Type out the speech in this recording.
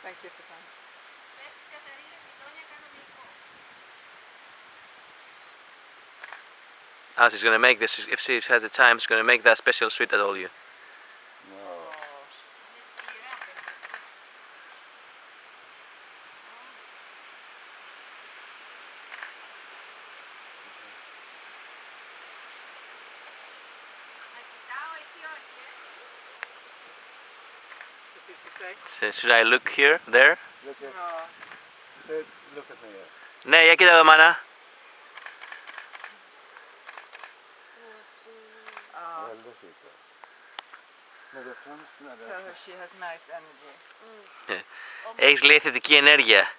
Thank you, Stefan. Ah, she's gonna make this. If she has the time, she's gonna make that special sweet I told you. No. What did she say? So, should I look here, there? Look at, Oh, look at me here. Ναι, για κοίτα εδώ, μάνα. oh. Väldigt fint. Med det fönstren Tell där. her she has nice energy. Έχεις λέει θετική ενέργεια.